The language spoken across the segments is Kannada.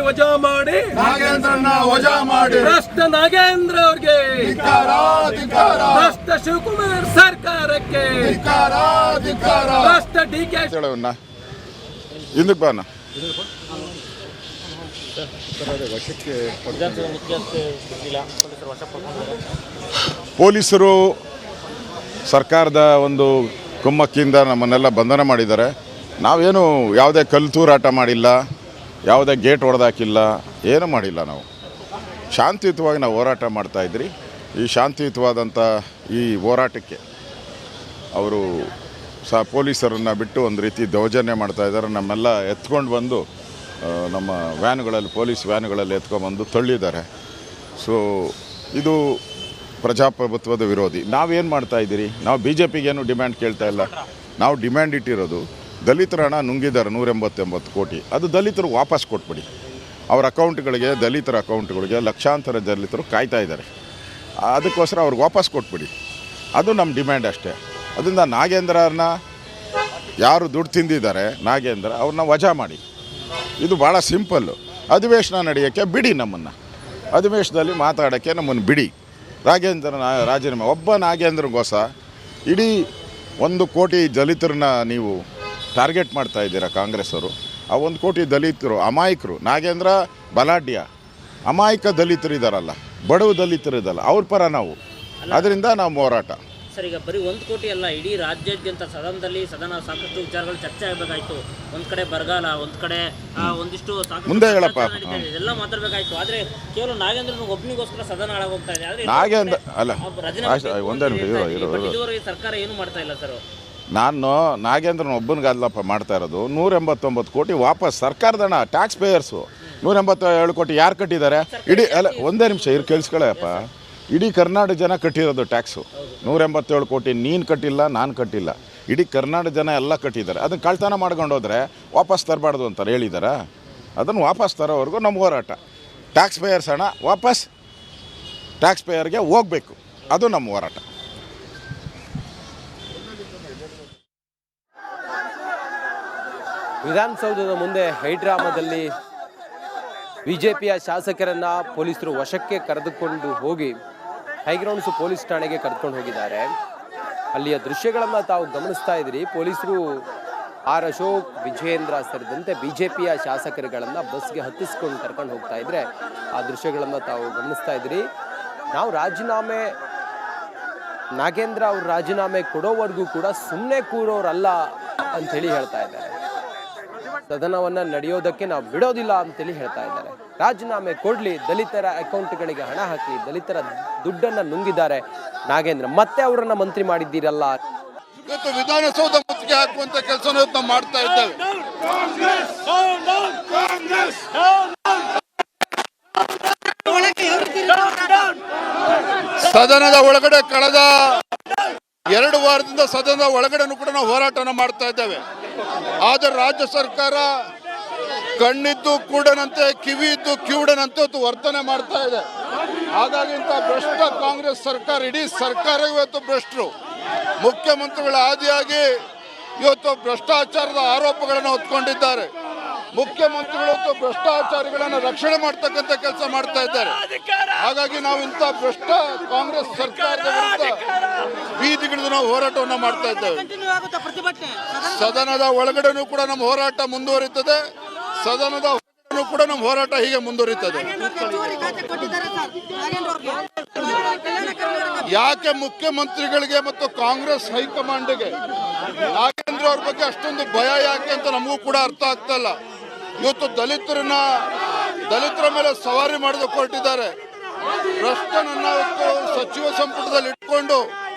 ವಜಾ ಮಾಡಿ ಭ್ರಷ್ಟ ನಾಗೇಂದ್ರ ಅವ್ರಿಗೆ, ಭ್ರಷ್ಟ ಶಿವಕುಮಾರ್ ಸರ್ಕಾರಕ್ಕೆ, ಭ್ರಷ್ಟ ಡಿಕೆ ಹಿಂದಕ್ಕೆ ಬಾನ ಪೊಲೀಸರು ಸರ್ಕಾರದ ಒಂದು ಕುಮ್ಮಕ್ಕಿಂದ ನಮ್ಮನ್ನೆಲ್ಲ ಬಂಧನ ಮಾಡಿದ್ದಾರೆ. ನಾವೇನು ಯಾವುದೇ ಕಲ್ಲು ತೂರಾಟ ಮಾಡಿಲ್ಲ, ಯಾವುದೇ ಗೇಟ್ ಹೊಡೆದಾಕಿಲ್ಲ, ಏನೂ ಮಾಡಿಲ್ಲ. ನಾವು ಶಾಂತಿಯುತವಾಗಿ ನಾವು ಹೋರಾಟ ಮಾಡ್ತಾಯಿದ್ರಿ. ಈ ಶಾಂತಿಯುತವಾದಂಥ ಈ ಹೋರಾಟಕ್ಕೆ ಅವರು ಪೊಲೀಸರನ್ನು ಬಿಟ್ಟು ಒಂದು ರೀತಿ ದೌರ್ಜನ್ಯ ಮಾಡ್ತಾಯಿದ್ದಾರೆ. ನಮ್ಮೆಲ್ಲ ಎತ್ಕೊಂಡು ಬಂದು ನಮ್ಮ ವ್ಯಾನುಗಳಲ್ಲಿ, ಪೊಲೀಸ್ ವ್ಯಾನುಗಳಲ್ಲಿ ಎತ್ಕೊಂಡ್ಬಂದು ತಳ್ಳಿದ್ದಾರೆ. ಸೊ ಇದು ಪ್ರಜಾಪ್ರಭುತ್ವದ ವಿರೋಧಿ. ನಾವೇನು ಮಾಡ್ತಾಯಿದ್ದೀರಿ? ನಾವು ಬಿ ಜೆ ಪಿಗೇನು ಡಿಮ್ಯಾಂಡ್ ಕೇಳ್ತಾ ಇಲ್ಲ. ನಾವು ಡಿಮ್ಯಾಂಡ್ ಇಟ್ಟಿರೋದು ದಲಿತರ ಹಣ ನುಂಗಿದ್ದಾರೆ 180 ಕೋಟಿ. ಅದು ದಲಿತರು ವಾಪಸ್ ಕೊಟ್ಬಿಡಿ. ಅವ್ರ ಅಕೌಂಟ್ಗಳಿಗೆ, ದಲಿತರ ಅಕೌಂಟ್ಗಳಿಗೆ ಲಕ್ಷಾಂತರ ದಲಿತರು ಕಾಯ್ತಾ ಇದ್ದಾರೆ. ಅದಕ್ಕೋಸ್ಕರ ಅವ್ರಿಗೆ ವಾಪಸ್ ಕೊಟ್ಬಿಡಿ. ಅದು ನಮ್ಮ ಡಿಮ್ಯಾಂಡ್ ಅಷ್ಟೇ. ಅದರಿಂದ ನಾಗೇಂದ್ರನ ಯಾರು ದುಡ್ಡು ತಿಂದಿದ್ದಾರೆ, ನಾಗೇಂದ್ರ ಅವ್ರನ್ನ ವಜಾ ಮಾಡಿ. ಇದು ಭಾಳ ಸಿಂಪಲ್ಲು. ಅಧಿವೇಶನ ನಡೆಯೋಕ್ಕೆ ಬಿಡಿ, ನಮ್ಮನ್ನು ಅಧಿವೇಶನದಲ್ಲಿ ಮಾತಾಡೋಕ್ಕೆ ನಮ್ಮನ್ನು ಬಿಡಿ. ನಾಗೇಂದ್ರನ ರಾಜೀನಾಮೆ, ಒಬ್ಬ ನಾಗೇಂದ್ರಗೋಸ್ಕರ ಇಡೀ 1 ಕೋಟಿ ದಲಿತರನ್ನ ನೀವು ಟಾರ್ಗೆಟ್ ಮಾಡ್ತಾ ಇದ್ದೀರಾ ಕಾಂಗ್ರೆಸ್ ಅವರು. ಆ 1 ಕೋಟಿ ದಲಿತರು ಅಮಾಯಕರು. ನಾಗೇಂದ್ರ ಬಲಾಢ್ಯ, ಅಮಾಯಕ ದಲಿತರು ಇದ್ದಾರಲ್ಲ, ಬಡವ ದಲಿತರು ಇದ್ದಲ್ಲ, ಅವ್ರ ಪರ ನಾವು. ಅದರಿಂದ ನಾವು ಹೋರಾಟ. ಸರ್, ಈಗ ಬರೀ 1 ಕೋಟಿ ಅಲ್ಲ, ಇಡೀ ರಾಜ್ಯಾದ್ಯಂತ ಸದನ ಸಾಕಷ್ಟು ವಿಚಾರಗಳು ಚರ್ಚೆ ಆಗಬೇಕಾಯ್ತು. ಒಂದು ಕಡೆ ಬರಗಾಲ, ಒಂದು ಕಡೆ ಒಂದಿಷ್ಟು ಮುಂದೆ ಹೇಳಪ್ಪ ಎಲ್ಲ ಮಾತಾಡಬೇಕಾಯ್ತು. ಆದರೆ ಕೇವಲ ನಾಗೇಂದ್ರ ಒಬ್ಬನಿಗೋಸ್ಕರ ಸದನ ಹಾಳಾಗೋಗ್ತಾ ಇದೆ. ಆದರೆ ನಾಗೇಂದ್ರ ಅಲ್ಲ, ಇದುವರೆಗೆ ಸರ್ಕಾರ ಏನು ಮಾಡ್ತಾ ಇಲ್ಲ ಸರ್. ನಾನು ನಾಗೇಂದ್ರನ ಒಬ್ಬನಿಗಲ್ಲಪ್ಪ ಮಾಡ್ತಾ ಇರೋದು. 189 ಕೋಟಿ ವಾಪಸ್ ಸರ್ಕಾರದ ಹಣ, ಟ್ಯಾಕ್ಸ್ ಪೇಯರ್ಸು. 187 ಕೋಟಿ ಯಾರು ಕಟ್ಟಿದ್ದಾರೆ? ಇಡೀ ಅಲ್ಲ, ಒಂದೇ ನಿಮಿಷ ಇರು, ಕೇಳಿಸ್ಕೊಳ್ಳಪ್ಪ. ಇಡೀ ಕರ್ನಾಟಕ ಜನ ಕಟ್ಟಿರೋದು ಟ್ಯಾಕ್ಸು. 187 ಕೋಟಿ ನೀನು ಕಟ್ಟಿಲ್ಲ, ನಾನು ಕಟ್ಟಿಲ್ಲ, ಇಡೀ ಕರ್ನಾಟಕ ಜನ ಎಲ್ಲ ಕಟ್ಟಿದ್ದಾರೆ. ಅದನ್ನು ಕಳ್ತನ ಮಾಡ್ಕೊಂಡು ಹೋದರೆ ವಾಪಸ್ ತರಬಾರ್ದು ಅಂತಾರೆ, ಹೇಳಿದಾರಾ? ಅದನ್ನು ವಾಪಸ್ ತರೋವರೆಗೂ ನಮ್ಮ ಹೋರಾಟ. ಟ್ಯಾಕ್ಸ್ ಪೇಯರ್ಸ್ ಹಣ ವಾಪಸ್ ಟ್ಯಾಕ್ಸ್ ಪೇಯರ್ಗೆ ಹೋಗಬೇಕು, ಅದು ನಮ್ಮ ಹೋರಾಟ. ವಿಧಾನಸೌಧದ ಮುಂದೆ ಹೈಡ್ರಾಮಾದಲ್ಲಿ ಬಿಜೆಪಿಯ ಶಾಸಕರನ್ನ ಪೊಲೀಸರು ವಶಕ್ಕೆ ಕರೆದುಕೊಂಡು ಹೋಗಿ ಹೈಗ್ರೌಂಡ್ಸ್ ಪೊಲೀಸ್ ಠಾಣೆಗೆ ಕರೆದುಕೊಂಡು ಹೋಗಿದ್ದಾರೆ. ಅಲ್ಲಿಯ ದೃಶ್ಯಗಳನ್ನು ತಾವು ಗಮನಿಸ್ತಾ ಇದ್ದೀರಿ. ಪೊಲೀಸರು ಆರ್ ಅಶೋಕ್, ವಿಜಯೇಂದ್ರ ಸೇರಿದಂತೆ ಬಿಜೆಪಿಯ ಶಾಸಕರುಗಳನ್ನು ಬಸ್ಗೆ ಹತ್ತಿಸ್ಕೊಂಡು ಕರ್ಕೊಂಡು ಹೋಗ್ತಾ ಇದ್ರೆ ಆ ದೃಶ್ಯಗಳನ್ನು ತಾವು ಗಮನಿಸ್ತಾ ಇದ್ದೀರಿ. ನಾವು ರಾಜೀನಾಮೆ, ನಾಗೇಂದ್ರ ಅವ್ರ ರಾಜೀನಾಮೆ ಕೊಡೋವರೆಗೂ ಕೂಡ ಸುಮ್ಮನೆ ಕೂರೋರಲ್ಲ ಅಂಥೇಳಿ ಹೇಳ್ತಾ ಇದ್ದಾರೆ. ಸದನವನ್ನು ನಡೆಯೋದಕ್ಕೆ ನಾವು ಬಿಡೋದಿಲ್ಲ ಅಂತೇಳಿ ಹೇಳ್ತಾ ಇದ್ದಾರೆ. ರಾಜೀನಾಮೆ ಕೊಡಲಿ, ದಲಿತರ ಅಕೌಂಟ್ಗಳಿಗೆ ಹಣ ಹಾಕಲಿ, ದಲಿತರ ದುಡ್ಡನ್ನು ನುಂಗಿದ್ದಾರೆ ನಾಗೇಂದ್ರ, ಮತ್ತೆ ಅವರನ್ನ ಮಂತ್ರಿ ಮಾಡಿದ್ದೀರಲ್ಲ. ಇವತ್ತು ವಿಧಾನಸೌಧ ಮುತ್ತಿಗೆ ಹಾಕುವಂತ ಕೆಲಸ ನಾವು ಮಾಡ್ತಾ ಇದ್ದೇವೆ. ಸದನದ ಒಳಗಡೆ ಕಳೆದ 2 ವಾರದಿಂದ ಸದನದ ಒಳಗಡೆನೂ ಕೂಡ ನಾವು ಹೋರಾಟನ ಮಾಡ್ತಾ ಇದ್ದೇವೆ. ಆದರೆ ರಾಜ್ಯ ಸರ್ಕಾರ ಕಣ್ಣಿದ್ದು ಕೂಡನಂತೆ, ಕಿವಿ ಇದ್ದು ಕಿವುಡನಂತೆ ಇವತ್ತು ವರ್ತನೆ ಮಾಡ್ತಾ ಇದೆ. ಹಾಗಾಗಿ ಇಂಥ ಭ್ರಷ್ಟ ಕಾಂಗ್ರೆಸ್ ಸರ್ಕಾರ, ಇಡೀ ಸರ್ಕಾರ ಇವತ್ತು ಭ್ರಷ್ಟರು. ಮುಖ್ಯಮಂತ್ರಿಗಳ ಆದಿಯಾಗಿ ಇವತ್ತು ಭ್ರಷ್ಟಾಚಾರದ ಆರೋಪಗಳನ್ನು ಹೊತ್ಕೊಂಡಿದ್ದಾರೆ. ಮುಖ್ಯಮಂತ್ರಿಗಳು ಭ್ರಷ್ಟಾಚಾರಿಗಳನ್ನು ರಕ್ಷಣೆ ಮಾಡ್ತಕ್ಕಂಥ ಕೆಲಸ ಮಾಡ್ತಾ ಇದ್ದಾರೆ. ಹಾಗಾಗಿ ನಾವು ಇಂಥ ಭ್ರಷ್ಟ ಕಾಂಗ್ರೆಸ್ ಸರ್ಕಾರದ ವಿರುದ್ಧ ಬೀದಿಗಿಳಿದು ನಾವು ಹೋರಾಟವನ್ನು ಮಾಡ್ತಾ ಇದ್ದೇವೆ. ಸದನದ ಒಳಗಡೆನೂ ಕೂಡ ನಮ್ಮ ಹೋರಾಟ ಮುಂದುವರಿಯುತ್ತದೆ, ಸದನದ ಹೊರಗಡೆನೂ ಕೂಡ ನಮ್ಮ ಹೋರಾಟ ಹೀಗೆ ಮುಂದುವರಿಯುತ್ತದೆ. ಯಾಕೆ ಮುಖ್ಯಮಂತ್ರಿಗಳಿಗೆ ಮತ್ತು ಕಾಂಗ್ರೆಸ್ ಹೈಕಮಾಂಡ್ಗೆ ನಾಗೇಂದ್ರ ಅವ್ರ ಬಗ್ಗೆ ಅಷ್ಟೊಂದು ಭಯ ಯಾಕೆ ಅಂತ ನಮಗೂ ಕೂಡ ಅರ್ಥ ಆಗ್ತಾ ಇಲ್ಲ. ಇವತ್ತು ದಲಿತರ ಮೇಲೆ ಸವಾರಿ ಮಾಡೋದಕ್ಕೆ ಹೊರಟಿದ್ದಾರೆ. ಭ್ರಷ್ಟನನ್ನ ಇವತ್ತು ಸಚಿವ ಸಂಪುಟದಲ್ಲಿ ಇಟ್ಕೊಂಡು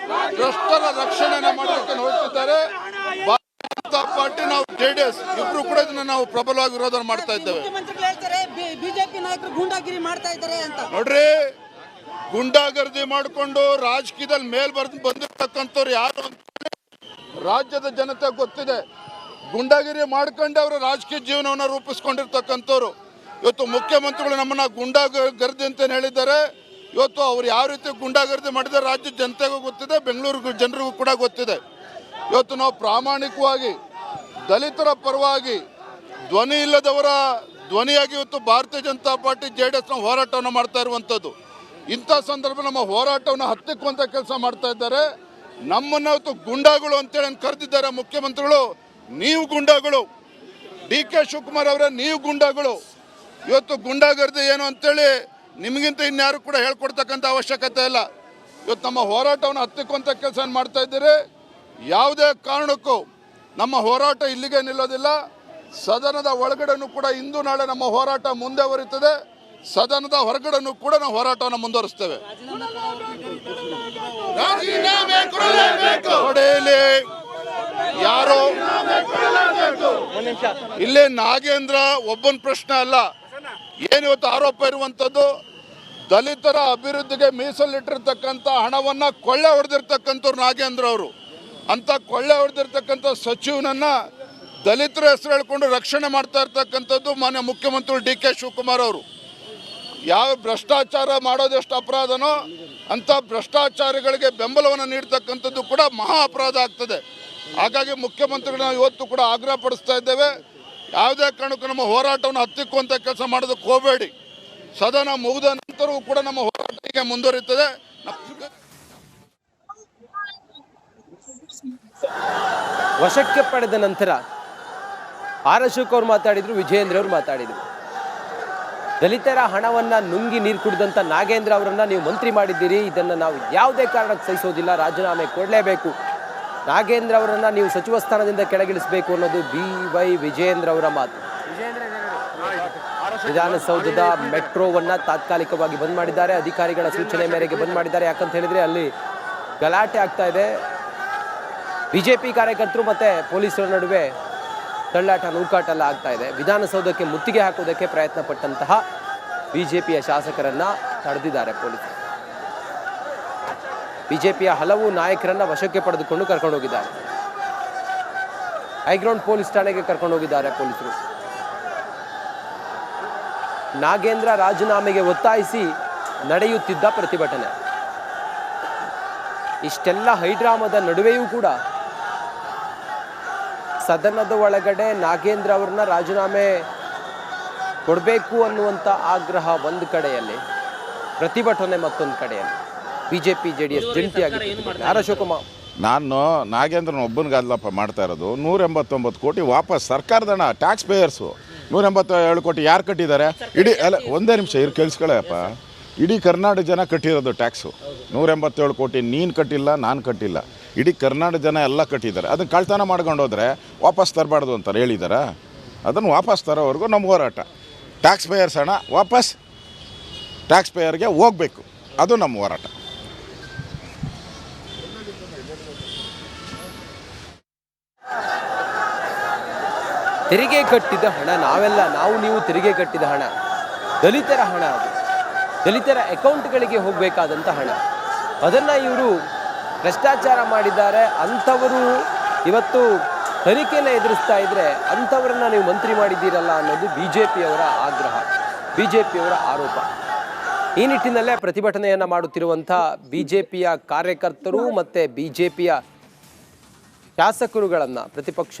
ಭ್ರಷ್ಟರ ರಕ್ಷಣೆಯನ್ನ ಮಾಡಲಿಕ್ಕೆ ಹೊರಟಿದ್ದಾರೆ. ಭಾರತೀಯ ಜನತಾ ಪಾರ್ಟಿ, ನಾವು JDS ಇಬ್ರು ಕೂಡ ಇದನ್ನ ನಾವು ಪ್ರಬಲವಾಗಿ ವಿರೋಧ ಮಾಡ್ತಾ ಇದ್ದೇವೆ. ಬಿಜೆಪಿ ನಾಯಕರು ಗೂಂಡಾಗಿರಿ ಮಾಡ್ತಾ ಇದ್ದಾರೆ ಅಂತ ನೋಡ್ರಿ, ಗುಂಡಾಗರ್ದಿ ಮಾಡಿಕೊಂಡು ರಾಜಕೀಯದಲ್ಲಿ ಬಂದಿರ್ತಕ್ಕಂಥವ್ರು ಯಾರು ಅಂತ ರಾಜ್ಯದ ಜನತೆ ಗೊತ್ತಿದೆ. ಗುಂಡಾಗಿರಿ ಮಾಡ್ಕೊಂಡೆ ಅವರು ರಾಜಕೀಯ ಜೀವನವನ್ನು ರೂಪಿಸ್ಕೊಂಡಿರ್ತಕ್ಕಂಥವ್ರು. ಇವತ್ತು ಮುಖ್ಯಮಂತ್ರಿಗಳು ನಮ್ಮನ್ನ ಗುಂಡಾಗರ್ದಿ ಅಂತ ಹೇಳಿದ್ದಾರೆ. ಇವತ್ತು ಅವ್ರು ಯಾವ ರೀತಿ ಗುಂಡಾಗರ್ದಿ ಮಾಡಿದ್ದಾರೆ ರಾಜ್ಯದ ಜನತೆಗೂ ಗೊತ್ತಿದೆ, ಬೆಂಗಳೂರು ಜನರಿಗೂ ಕೂಡ ಗೊತ್ತಿದೆ. ಇವತ್ತು ನಾವು ಪ್ರಾಮಾಣಿಕವಾಗಿ ದಲಿತರ ಪರವಾಗಿ, ಧ್ವನಿ ಇಲ್ಲದವರ ಧ್ವನಿಯಾಗಿ ಇವತ್ತು ಭಾರತೀಯ ಜನತಾ ಪಾರ್ಟಿ JDS ನ ಹೋರಾಟವನ್ನು ಮಾಡ್ತಾ ಇರುವಂಥದ್ದು. ಇಂಥ ಸಂದರ್ಭ ನಮ್ಮ ಹೋರಾಟವನ್ನು ಹತ್ತಿಕ್ಕುವಂಥ ಕೆಲಸ ಮಾಡ್ತಾ ಇದ್ದಾರೆ. ನಮ್ಮನ್ನು ಇವತ್ತು ಗುಂಡಾಗಳು ಅಂತೇಳಿ ಕರೆದಿದ್ದಾರೆ ಮುಖ್ಯಮಂತ್ರಿಗಳು. ನೀವು ಗುಂಡಾಗಳು, DK ಶಿವಕುಮಾರ್ ಅವರೇ, ನೀವು ಗುಂಡಾಗಳು. ಇವತ್ತು ಗುಂಡಾಗರ್ದಿ ಏನು ಅಂತೇಳಿ ನಿಮಗಿಂತ ಇನ್ಯಾರು ಕೂಡ ಹೇಳ್ಕೊಡ್ತಕ್ಕಂಥ ಅವಶ್ಯಕತೆ ಇಲ್ಲ. ಇವತ್ತು ನಮ್ಮ ಹೋರಾಟವನ್ನು ಹತ್ತಿಕ್ಕುವಂಥ ಕೆಲಸ ಮಾಡ್ತಾ ಇದ್ದೀರಿ. ಯಾವುದೇ ಕಾರಣಕ್ಕೂ ನಮ್ಮ ಹೋರಾಟ ಇಲ್ಲಿಗೆ ನಿಲ್ಲೋದಿಲ್ಲ. ಸದನದ ಒಳಗಡೆನೂ ಕೂಡ ಇಂದು ನಾಳೆ ನಮ್ಮ ಹೋರಾಟ ಮುಂದುವರಿತದೆ. ಸದನದ ಹೊರಗಡೆನೂ ಕೂಡ ನಾವು ಹೋರಾಟವನ್ನು ಮುಂದುವರಿಸ್ತೇವೆ. ನೋಡಿ, ಇಲ್ಲಿ ಯಾರೋ ಇಲ್ಲಿ ನಾಗೇಂದ್ರ ಒಬ್ಬನ ಪ್ರಶ್ನೆ ಅಲ್ಲ. ಏನು ಇವತ್ತು ಆರೋಪ ಇರುವಂಥದ್ದು, ದಲಿತರ ಅಭಿವೃದ್ಧಿಗೆ ಮೀಸಲಿಟ್ಟಿರ್ತಕ್ಕಂಥ ಹಣವನ್ನು ಕೊಳ್ಳೆ ಹೊಡೆದಿರ್ತಕ್ಕಂಥವ್ರು ನಾಗೇಂದ್ರ ಅವರು. ಅಂತ ಕೊಳ್ಳೆ ಹೊಡೆದಿರ್ತಕ್ಕಂಥ ಸಚಿವನನ್ನ ದಲಿತರ ಹೆಸರು ಹೇಳ್ಕೊಂಡು ರಕ್ಷಣೆ ಮಾಡ್ತಾ ಇರ್ತಕ್ಕಂಥದ್ದು ಮಾನ್ಯ ಮುಖ್ಯಮಂತ್ರಿ DK ಶಿವಕುಮಾರ್ ಅವರು. ಯಾವ ಭ್ರಷ್ಟಾಚಾರ ಮಾಡೋದೆಷ್ಟು ಅಪರಾಧನೋ ಅಂಥ ಭ್ರಷ್ಟಾಚಾರಿಗಳಿಗೆ ಬೆಂಬಲವನ್ನು ನೀಡ್ತಕ್ಕಂಥದ್ದು ಕೂಡ ಮಹಾ ಅಪರಾಧ ಆಗ್ತದೆ. ಹಾಗಾಗಿ ಮುಖ್ಯಮಂತ್ರಿಗಳನ್ನ ಇವತ್ತು ಕೂಡ ಆಗ್ರಹ ಪಡಿಸ್ತಾ ಇದ್ದೇವೆ. ಯಾವುದೇ ಕಾರಣಕ್ಕೂ ನಮ್ಮ ಹೋರಾಟವನ್ನು ಹತ್ತಿಕ್ಕುವಂಥ ಕೆಲಸ ಮಾಡೋದಕ್ಕೆ ಹೋಗಬೇಡಿ. ಸದನ ಮುಗಿದ ನಂತರವೂ ಕೂಡ ನಮ್ಮ ಹೋರಾಟ ಹೀಗೆ ಮುಂದುವರಿಯುತ್ತದೆ. ವಶಕ್ಕೆ ಪಡೆದ ನಂತರ ಆರ್ ಅಶೋಕ್ ಅವರು ಮಾತಾಡಿದ್ರು, ವಿಜಯೇಂದ್ರ ಅವರು ಮಾತಾಡಿದ್ರು. ದಲಿತರ ಹಣವನ್ನ ನುಂಗಿ ನೀರು ಕುಡಿದಂಥ ನಾಗೇಂದ್ರ ಅವರನ್ನ ನೀವು ಮಂತ್ರಿ ಮಾಡಿದ್ದೀರಿ, ಇದನ್ನು ನಾವು ಯಾವುದೇ ಕಾರಣಕ್ಕೆ ಸಹಿಸೋದಿಲ್ಲ, ರಾಜೀನಾಮೆ ಕೊಡಲೇಬೇಕು. ನಾಗೇಂದ್ರ ಅವರನ್ನ ನೀವು ಸಚಿವ ಸ್ಥಾನದಿಂದ ಕೆಳಗಿಳಿಸಬೇಕು ಅನ್ನೋದು BY ವಿಜಯೇಂದ್ರ ಅವರ ಮಾತು. ವಿಧಾನಸೌಧದ ಮೆಟ್ರೋವನ್ನ ತಾತ್ಕಾಲಿಕವಾಗಿ ಬಂದ್ ಮಾಡಿದ್ದಾರೆ. ಅಧಿಕಾರಿಗಳ ಸೂಚನೆ ಮೇರೆಗೆ ಬಂದ್ ಮಾಡಿದ್ದಾರೆ. ಯಾಕಂತ ಹೇಳಿದ್ರೆ ಅಲ್ಲಿ ಗಲಾಟೆ ಆಗ್ತಾ ಇದೆ. BJP ಕಾರ್ಯಕರ್ತರು ಮತ್ತೆ ಪೊಲೀಸರ ನಡುವೆ ತಳ್ಳಾಟ ನೂಕಾಟ ಎಲ್ಲ ಆಗ್ತಾ ಇದೆ. ವಿಧಾನಸೌಧಕ್ಕೆ ಮುತ್ತಿಗೆ ಹಾಕೋದಕ್ಕೆ ಪ್ರಯತ್ನ ಪಟ್ಟಂತಹ BJPಯ ಶಾಸಕರನ್ನ ತಡೆದಿದ್ದಾರೆ ಪೊಲೀಸರು. BJPಯ ಹಲವು ನಾಯಕರನ್ನ ವಶಕ್ಕೆ ಪಡೆದುಕೊಂಡು ಕರ್ಕೊಂಡು ಹೋಗಿದ್ದಾರೆ. ಹೈಗ್ರೌಂಡ್ ಪೊಲೀಸ್ ಠಾಣೆಗೆ ಕರ್ಕೊಂಡು ಹೋಗಿದ್ದಾರೆ ಪೊಲೀಸರು. ನಾಗೇಂದ್ರ ರಾಜೀನಾಮೆಗೆ ಒತ್ತಾಯಿಸಿ ನಡೆಯುತ್ತಿದ್ದ ಪ್ರತಿಭಟನೆ. ಇಷ್ಟೆಲ್ಲ ಹೈಡ್ರಾಮದ ನಡುವೆಯೂ ಕೂಡ ಸದನದ ಒಳಗಡೆ ನಾಗೇಂದ್ರ ಅವ್ರನ್ನ ರಾಜೀನಾಮೆ ಕೊಡಬೇಕು ಅನ್ನುವಂಥ ಆಗ್ರಹ ಒಂದು ಕಡೆಯಲ್ಲಿ, ಪ್ರತಿಭಟನೆ ಮತ್ತೊಂದು ಕಡೆಯಲ್ಲಿ. BJP JDS ಜಂಟಿಯಾಗಿ ಆರ್ ಅಶೋಕ್ ನಾನು ನಾಗೇಂದ್ರನ ಒಬ್ಬನಿಗಲ್ಲಪ್ಪ ಮಾಡ್ತಾ ಇರೋದು. 189 ಕೋಟಿ ವಾಪಸ್ ಸರ್ಕಾರದ ಹಣ, ಟ್ಯಾಕ್ಸ್ ಪೇಯರ್ಸು. 187 ಕೋಟಿ ಯಾರು ಕಟ್ಟಿದ್ದಾರೆ? ಇಡೀ ಅಲ್ಲ, ಒಂದೇ ನಿಮಿಷ ಇರು, ಕೇಳಿಸ್ಕೊಳ್ಳಪ್ಪ. ಇಡೀ ಕರ್ನಾಟಕ ಜನ ಕಟ್ಟಿರೋದು ಟ್ಯಾಕ್ಸು. 187 ಕೋಟಿ ನೀನು ಕಟ್ಟಿಲ್ಲ, ನಾನು ಕಟ್ಟಿಲ್ಲ, ಇಡೀ ಕರ್ನಾಟಕ ಜನ ಎಲ್ಲ ಕಟ್ಟಿದ್ದಾರೆ. ಅದನ್ನು ಕಳ್ತನ ಮಾಡ್ಕೊಂಡು ಹೋದರೆ ವಾಪಸ್ ತರಬಾರ್ದು ಅಂತಾರೆ ಹೇಳಿದಾರ. ಅದನ್ನು ವಾಪಸ್ ತರೋವರೆಗೂ ನಮ್ಮ ಹೋರಾಟ. ಟ್ಯಾಕ್ಸ್ ಪೇಯರ್ಸ್ ಹಣ ವಾಪಸ್ ಟ್ಯಾಕ್ಸ್ ಪೇಯರ್ಗೆ ಹೋಗಬೇಕು, ಅದು ನಮ್ಮ ಹೋರಾಟ. ತೆರಿಗೆ ಕಟ್ಟಿದ ಹಣ, ನಾವು ನೀವು ತೆರಿಗೆ ಕಟ್ಟಿದ ಹಣ ದಲಿತರ ಹಣ. ಅದು ದಲಿತರ ಅಕೌಂಟ್ಗಳಿಗೆ ಹೋಗಬೇಕಾದಂಥ ಹಣ. ಅದನ್ನು ಇವರು ಭ್ರಷ್ಟಾಚಾರ ಮಾಡಿದ್ದಾರೆ. ಅಂಥವರು ಇವತ್ತು ತನಿಖೆಯನ್ನು ಎದುರಿಸ್ತಾ ಇದ್ದರೆ ಅಂಥವರನ್ನು ನೀವು ಮಂತ್ರಿ ಮಾಡಿದ್ದೀರಲ್ಲ ಅನ್ನೋದು BJPಯವರ ಆಗ್ರಹ, BJPಯವರ ಆರೋಪ. ಈ ನಿಟ್ಟಿನಲ್ಲೇ ಪ್ರತಿಭಟನೆಯನ್ನು ಮಾಡುತ್ತಿರುವಂಥ BJPಯ ಕಾರ್ಯಕರ್ತರು ಮತ್ತು BJPಯ ಶಾಸಕರುಗಳನ್ನು ಪ್ರತಿಪಕ್ಷ